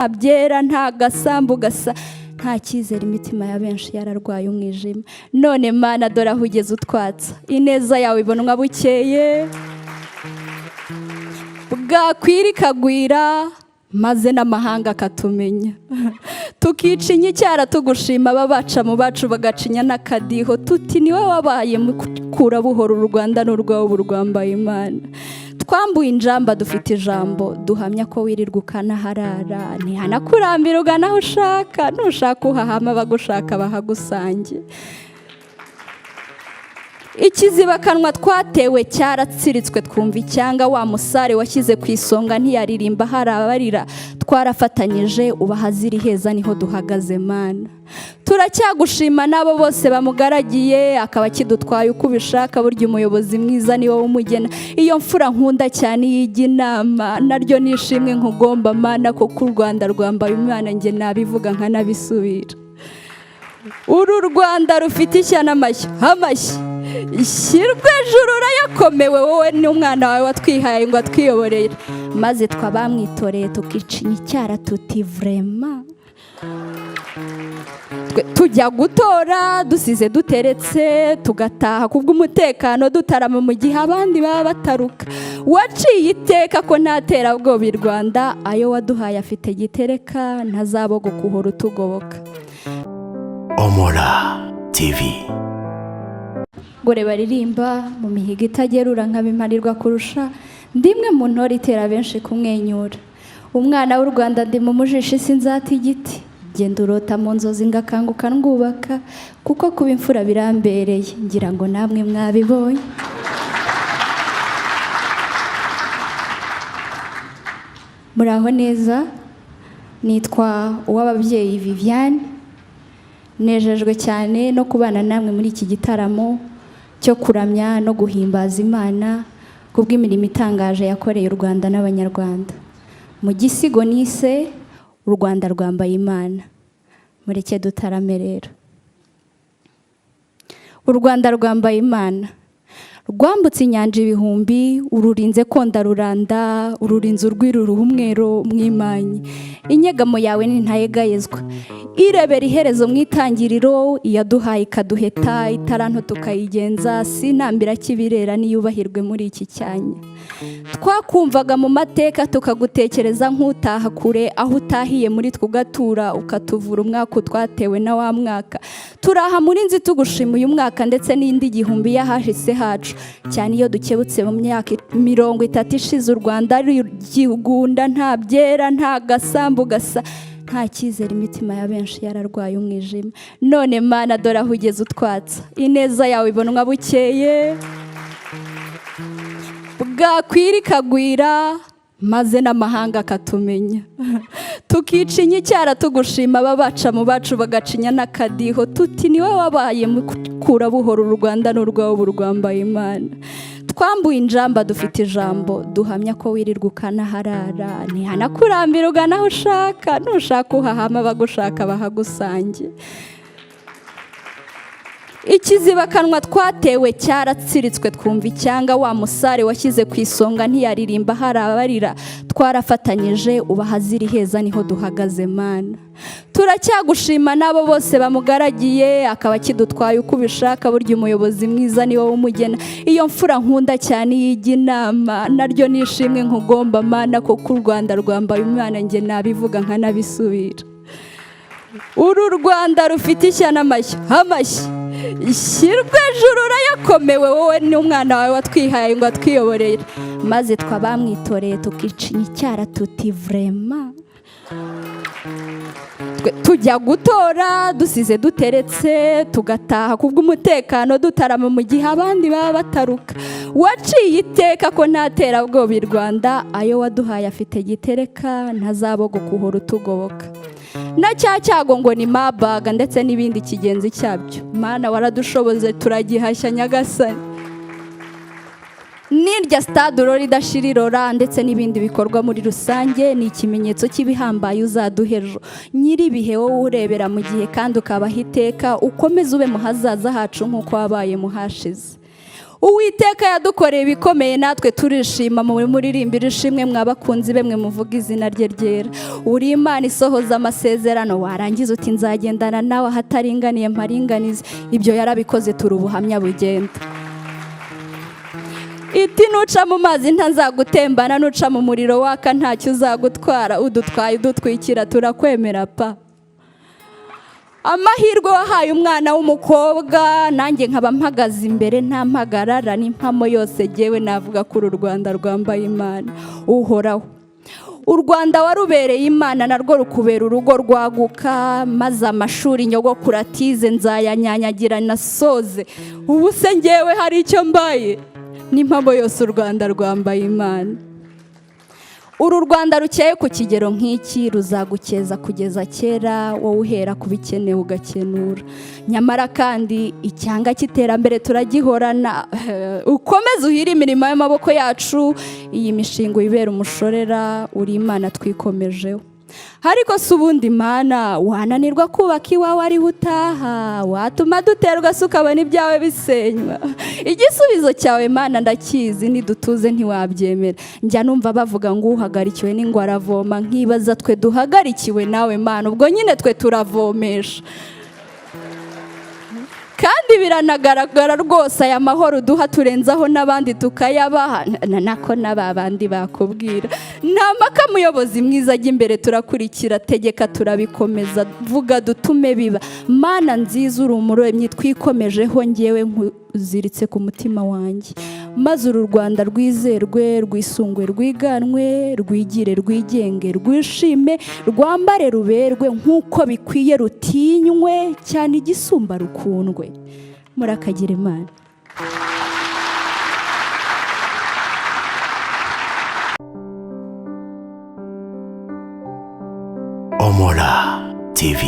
byera nta gasambu gasa nta cyizere imitima ya benshi yararwaye umwijima none Mana dore aho ugeze utwatsa ineza yawe ibonwa bukeye bwakwira ikagwira maze n'amahanga akatumenya tukica icyara tugushima ababaca mu bacu bagacinya n'akadiho tuti niwe wabaye mukura buhoro u Rwanda n'urwaho rwambaye Imana twambuye injamba dufite ijambo duhamya ko wirirwa ukanaharara ntihanakurambira ugana aho ushaka nushaka uhahama bagushaka bahagusange ikizibakanwa twatewe cyaratsiritswe twumva icyanga wa musare washyize ku isonga ntiyaririmba harabarira twarafatanyije ubahaziri heza niho duhagaze Mana turacyagushima nabo bose bamugaragiye akaba kidutwaye uko ubishaka burya umuyobozi mwiza ni wowe umugena iyo mfura nkunda cyane yijya inama naryo nishimwe nkugomba Mana kuko u Rwanda rwambaye Imana nge nabivuga nkanabisubira uru Rwanda rufite ishyano amashyi ishyirwe ejuru urayakomewe wowe n'umwana wawe watwihaye ngo atwiyoborere maze twabamwitoreye tukicinya icyara tuti vrema tujya gutora dusize duteretse tugataha kubw'umutekano dutarama mu gihe abandi baba bataruka waciye iteka ko ntatera bwoba i Rwanda ayo waduhaye afite gitereka ntazabogo kuhora utugoboka OMORA TV gore baririmba mu mihigo itagerura nkabimarirwa kurusha ndimwe mu ntore itera benshi kumwenyura umwana w'u Rwanda ndi mu mujishi sinzata igiti genda urota mu nzozi ngakanguka ndwubaka kuko kuba imfura birambereye ngira ngo namwe mwabibonye muraho neza nitwa Uwababyeyi Viviane nejejwe cyane no kubana namwe muri iki gitaramo cyo kuramya no guhimbaza Imana kubw'imirimo itangaje yakoreye u Rwanda n'abanyarwanda mu gisigo nise u Rwanda rwambaye Imana mureke dutarame rero u Rwanda rwambaye Imana rwambutse inyanja ibihumbi ururinze konda ruranda ururinze urwiruruhu umwero mw'imanyi inyegamo yawe ntayegayezwa irebera iherezo mu itangiriro iyaduhaye ikaduheta itaranto tukayigenza sinambira kibirera niyubahirwe muri iki cyanya twakumvaga mu mateka tukagutekereza nk'utaha kure aho utahiye muri twugatura ukatuvura umwaka twatewe na wa mwaka turaha muri nzi tugushima uyu mwaka ndetse n'indi gihumbi yahashise hacu cyane iyo dukebutse mu myaka 30 ishize u Rwanda ari igihunda nta byera nta gasambu gasa nta cyizere imitima ya benshi yararwaye umwijima none Mana dore aho ugeze utwatsa ineza yawe ibonwa bukeye bwakwira ikagwira maze n'amahanga akatumenya tukica icyara tugushima ababaca mu bacu bagacinya n'akadiho tuti niwe wabaye mukura buhoro u Rwanda n'urwaho rwambaye Imana twambuye injamba dufite ijambo duhamya ko wirirwa ukanaharara ntihanakurambira ugana aho ushaka nushaka uhahama bagushaka bahagusange ikizibakanwa twatewe cyaratsiritswe twumva icyanga wa musare washyize ku isonga ntiyaririmba harabarira twarafatanyije ubahaziri heza niho duhagaze Mana turacyagushima nabo bose bamugaragiye akaba kidutwaye uko ubishaka burya umuyobozi mwiza ni wowe umugena iyo mfura nkunda cyane yijya inama naryo nishimwe nkugomba Mana kuko u Rwanda rwambaye Imana nge nabivuga nkanabisubira uru Rwanda rufite ishyano amashyi ishyirwe ejuru urayakomewe wowe n'umwana wawe watwihaye ngo atwiyoborere maze twabamwitoreye tukicinya icyara tuti vrema tujya gutora dusize duteretse tugataha kubw'umutekano dutarama mu gihe abandi baba bataruka waciye iteka ko ntatera bwoba i Rwanda ayo waduhaye afite gitereka ntazabogo kuhora utugoboka na cyago ngo ni mabaga ndetse n'ibindi kigenzi cyabyo Mana waradushoboze turagihashya nyagasani n'irya stade urora idashira irora ndetse n'ibindi bikorwa muri rusange ni ikimenyetso cy'ibihambaye uzaduhejo nyiribihe wowe urebera mu gihe kandi ukabaha iteka ukomeze ube mu hazaza hacu nk'uko wabaye mu hashize Uwiteka yadukoreye ibikomeye natwe turishima mu muririmbira ishimwe mwabakunzi be mwe muvuga izina rye ryera. Uri Imana isohoza amasezerano, warangiza uti nzagendana nawe ahataringaniye mparinganize. Ibyo yarabikoze, turi ubuhamya bugenda. Iti nuca mu mazi ntazagutembana, nuca mu muriro waka ntacyo uzagutwara, udutwaye udutwikira turakwemera pa. Amahirwe wahaye umwana w'umukobwa, nanjye nkaba mpagaze imbere nta mpagarara, n'impamo yose jyewe navuga kuri u Rwanda rwambaye Imana uhoraho. U Rwanda warubereye Imana, narwo rukubera urugo rwaguka, maze amashuri nyogokuru atize nzayanyanyagira nasoze. Ubu se njyewe hari icyo mbaye, n'impamo yose u Rwanda rwambaye Imana. Uru Rwanda rukeye ku kigero nk'iki ruzagukeza kugeza kera, wowe uhera ku bikenewe ugakenura. Nyamara kandi icyanga cy'iterambere turagihorana, ukomeze uhire imirimo y'amaboko yacu, iyi mishinga uyibera umushorera, uri Imana twikomejeho. Ariko si ubundi Imana wananirwa kubaka iwawe ariho utaha, watuma duterwa se ukabona ibyawe bisenywa. Igisubizo cyawe Mana ndakizi, nidutuze ntiwabyemera. Njya numva bavuga ngo uhagarikiwe n'ingwe aravoma, nkibaza twe duhagarikiwe nawe Mana, ubwo nyine twe turavomesha. Kandi biranagaragara rwose aya mahoro uduha turenzaho n'abandi tukayabaha, nako n'abandi bakubwira. Nta mpaka muyobozi mwiza ajya imbere turakurikira, tegeka turabikomeza, vuga dutume biba. Mana nziza uri umuremyi twikomejeho, njyewe nkuziritse ku mutima wanjye. Maze uru Rwanda rwizerwe, rwisungwe, rwiganwe, rwigire, rwigenge, rwishime, rwambare, ruberwe nk'uko bikwiye, rutinywe cyane igisumba rukundwe. Murakagira Imana. OMORA TV.